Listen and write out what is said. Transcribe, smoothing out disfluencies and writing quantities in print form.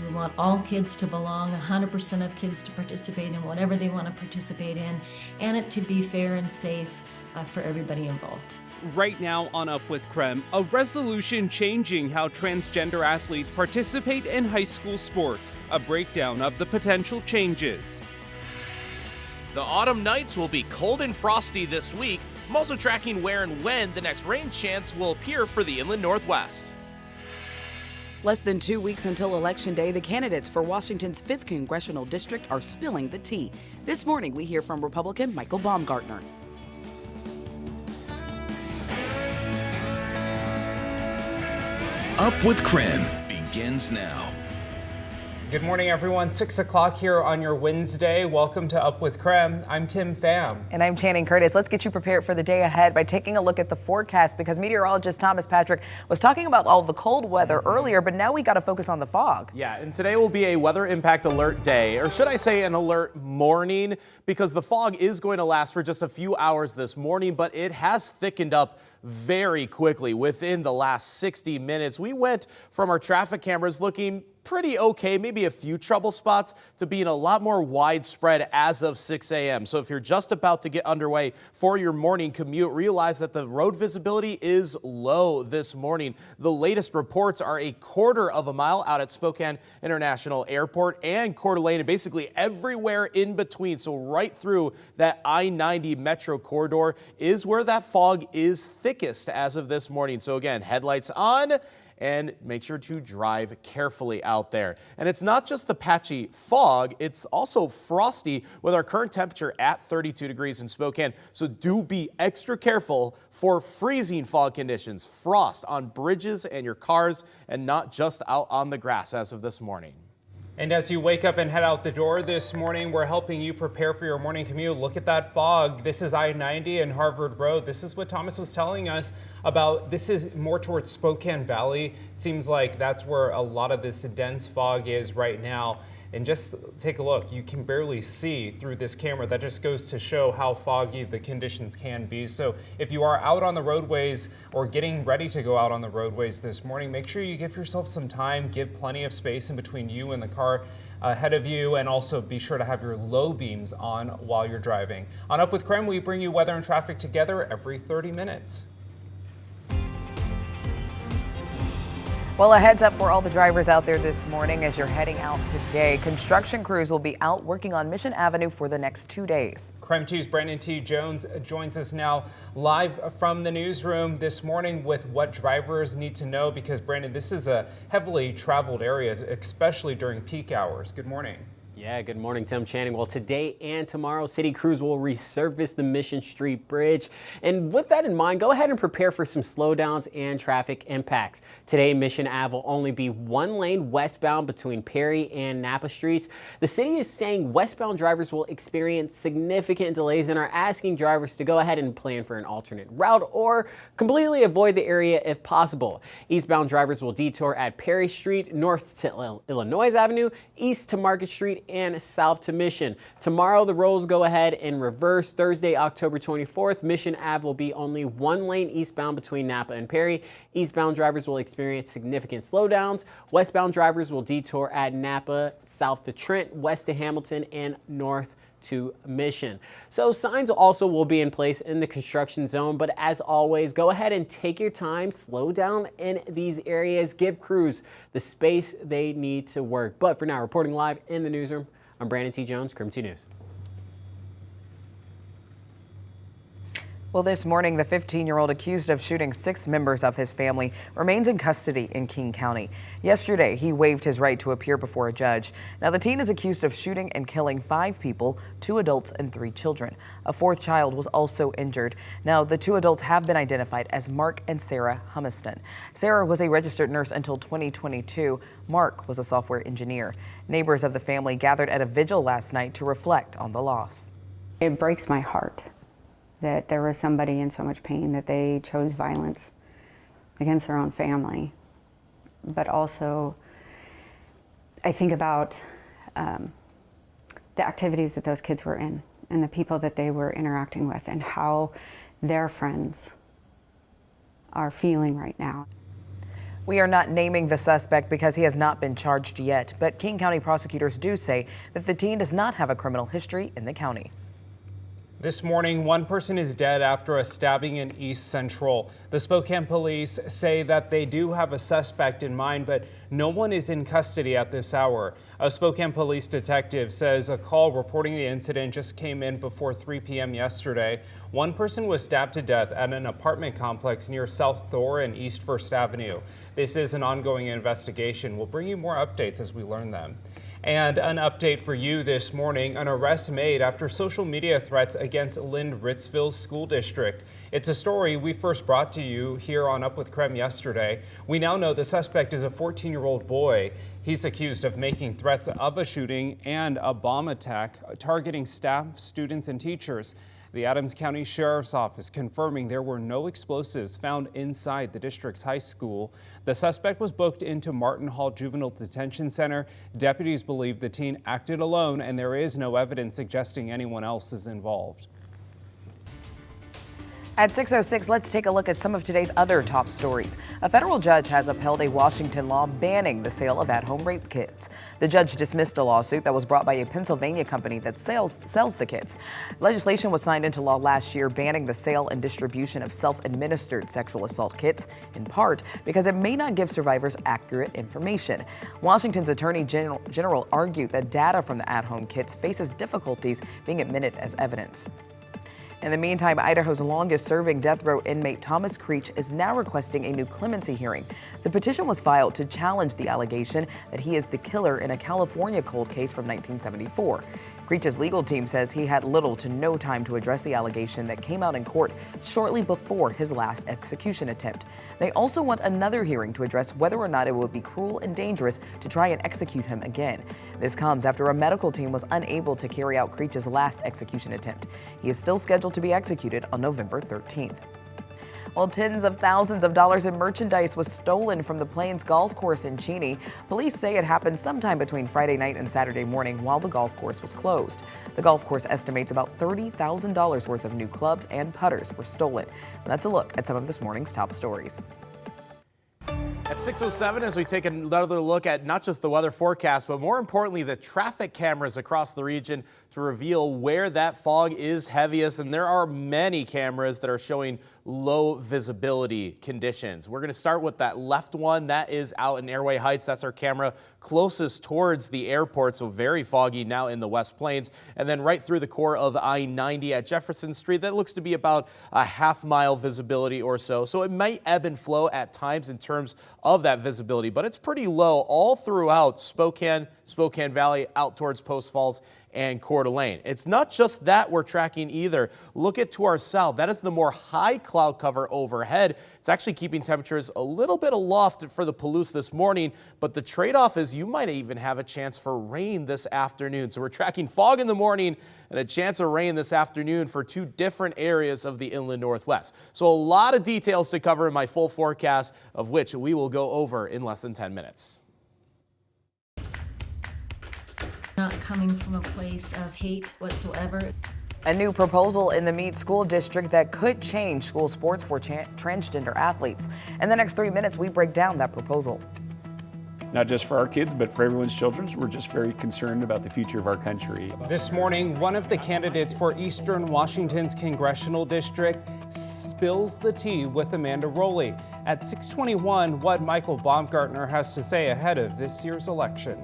We want all kids to belong, 100% of kids to participate in whatever they want to participate in, and it to be fair and safe for everybody involved. Right now on Up with KREM, a resolution changing how transgender athletes participate in high school sports. A breakdown of the potential changes. The autumn nights will be cold and frosty this week. I'm also tracking where and when the next rain chance will appear for the inland Northwest. Less than 2 weeks until Election Day, the candidates for Washington's 5th Congressional District are spilling the tea. This morning, we hear from Republican Michael Baumgartner. Up with KREM begins now. Good morning, everyone. 6 o'clock here on your Wednesday. Welcome to Up with KREM. I'm Tim Pham. And I'm Channing Curtis. Let's get you prepared for the day ahead by taking a look at the forecast, because meteorologist Thomas Patrick was talking about all the cold weather earlier, but now we got to focus on the fog. Yeah, and today will be a weather impact alert day, or should I say an alert morning, because the fog is going to last for just a few hours this morning, but it has thickened up very quickly within the last 60 minutes. We went from our traffic cameras looking pretty okay, maybe a few trouble spots, to being a lot more widespread as of 6 a.m. So if you're just about to get underway for your morning commute, realize that the road visibility is low this morning. The latest reports are a quarter of a mile out at Spokane International Airport and Coeur d'Alene, and basically everywhere in between. So right through that I-90 metro corridor is where that fog is thickest as of this morning. So again, headlights on, and make sure to drive carefully out there. And it's not just the patchy fog, it's also frosty with our current temperature at 32 degrees in Spokane. So do be extra careful for freezing fog conditions, frost on bridges and your cars, and not just out on the grass as of this morning. And as you wake up and head out the door this morning, we're helping you prepare for your morning commute. Look at that fog. This is I-90 and Harvard Road. This is what Thomas was telling us about. This is more towards Spokane Valley. It seems like that's where a lot of this dense fog is right now. And just take a look. You can barely see through this camera. That just goes to show how foggy the conditions can be. So if you are out on the roadways or getting ready to go out on the roadways this morning, make sure you give yourself some time, give plenty of space in between you and the car ahead of you, and also be sure to have your low beams on while you're driving. On Up with KREM, we bring you weather and traffic together every 30 minutes. Well, a heads up for all the drivers out there this morning as you're heading out today. Construction crews will be out working on Mission Avenue for the next 2 days. KREM 2's Brandon T. Jones joins us now live from the newsroom this morning with what drivers need to know, because Brandon, this is a heavily traveled area, especially during peak hours. Good morning. Yeah, good morning, Tim Channing. Well, today and tomorrow, city crews will resurface the Mission Street Bridge. And with that in mind, go ahead and prepare for some slowdowns and traffic impacts. Today, Mission Ave will only be one lane westbound between Perry and Napa Streets. The city is saying westbound drivers will experience significant delays and are asking drivers to go ahead and plan for an alternate route or completely avoid the area if possible. Eastbound drivers will detour at Perry Street, north to Illinois Avenue, east to Market Street, and south to Mission. Tomorrow, the roads go ahead in reverse. Thursday, October 24th, Mission Ave will be only one lane eastbound between Napa and Perry. Eastbound drivers will experience significant slowdowns. Westbound drivers will detour at Napa, south to Trent, west to Hamilton, and north to Mission. So signs also will be in place in the construction zone, but as always, go ahead and take your time, slow down in these areas, give crews the space they need to work. But for now, reporting live in the newsroom, I'm Brandon T. Jones, KREM 2 News. Well, this morning, the 15-year-old accused of shooting 6 members of his family remains in custody in King County. Yesterday, he waived his right to appear before a judge. Now, the teen is accused of shooting and killing 5 people, 2 adults and 3 children. A 4th child was also injured. Now, the 2 adults have been identified as Mark and Sarah Humiston. Sarah was a registered nurse until 2022. Mark was a software engineer. Neighbors of the family gathered at a vigil last night to reflect on the loss. It breaks my heart that there was somebody in so much pain that they chose violence against their own family. But also, I think about the activities that those kids were in and the people that they were interacting with and how their friends are feeling right now. We are not naming the suspect because he has not been charged yet, but King County prosecutors do say that the teen does not have a criminal history in the county. This morning, one person is dead after a stabbing in East Central. The Spokane police say that they do have a suspect in mind, but no one is in custody at this hour. A Spokane police detective says a call reporting the incident just came in before 3 p.m. yesterday. One person was stabbed to death at an apartment complex near South Thor and East First Avenue. This is an ongoing investigation. We'll bring you more updates as we learn them. And an update for you this morning, an arrest made after social media threats against Lynn Ritzville School District. It's a story we first brought to you here on Up with KREM yesterday. We now know the suspect is a 14-year-old boy. He's accused of making threats of a shooting and a bomb attack targeting staff, students, and teachers. The Adams County Sheriff's Office confirming there were no explosives found inside the district's high school. The suspect was booked into Martin Hall Juvenile Detention Center. Deputies believe the teen acted alone, and there is no evidence suggesting anyone else is involved. At 6:06, let's take a look at some of today's other top stories. A federal judge has upheld a Washington law banning the sale of at-home rape kits. The judge dismissed a lawsuit that was brought by a Pennsylvania company that sells the kits. Legislation was signed into law last year banning the sale and distribution of self-administered sexual assault kits, in part because it may not give survivors accurate information. Washington's Attorney General argued that data from the at-home kits faces difficulties being admitted as evidence. In the meantime, Idaho's longest-serving death row inmate Thomas Creech is now requesting a new clemency hearing. The petition was filed to challenge the allegation that he is the killer in a California cold case from 1974. Creech's legal team says he had little to no time to address the allegation that came out in court shortly before his last execution attempt. They also want another hearing to address whether or not it would be cruel and dangerous to try and execute him again. This comes after a medical team was unable to carry out Creech's last execution attempt. He is still scheduled to be executed on November 13th. Well, tens of thousands of dollars in merchandise was stolen from the Plains Golf Course in Cheney. Police say it happened sometime between Friday night and Saturday morning while the golf course was closed. The golf course estimates about $30,000 worth of new clubs and putters were stolen. That's a look at some of this morning's top stories. At 6:07, as we take another look at not just the weather forecast, but more importantly, the traffic cameras across the region to reveal where that fog is heaviest. And there are many cameras that are showing low visibility conditions. We're going to start with that left one. That is out in Airway Heights. That's our camera closest towards the airport, so very foggy now in the West Plains. And then right through the core of I-90 at Jefferson Street, that looks to be about a half-mile visibility or so. So it might ebb and flow at times in terms of that visibility, but it's pretty low all throughout Spokane Valley, out towards Post Falls and Coeur d'Alene. It's not just that we're tracking either. Look at to our south. That is the more high cloud cover overhead. It's actually keeping temperatures a little bit aloft for the Palouse this morning, but the trade-off is you might even have a chance for rain this afternoon. So we're tracking fog in the morning and a chance of rain this afternoon for two different areas of the inland Northwest. So a lot of details to cover in my full forecast, of which we will go over in less than 10 minutes. Not coming from a place of hate whatsoever. A new proposal in the Meade School District that could change school sports for transgender athletes. In the next 3 minutes, we break down that proposal. Not just for our kids, but for everyone's children. We're just very concerned about the future of our country. This morning, one of the candidates for Eastern Washington's congressional district spills the tea with Amanda Rowley. At 6:21, what Michael Baumgartner has to say ahead of this year's election.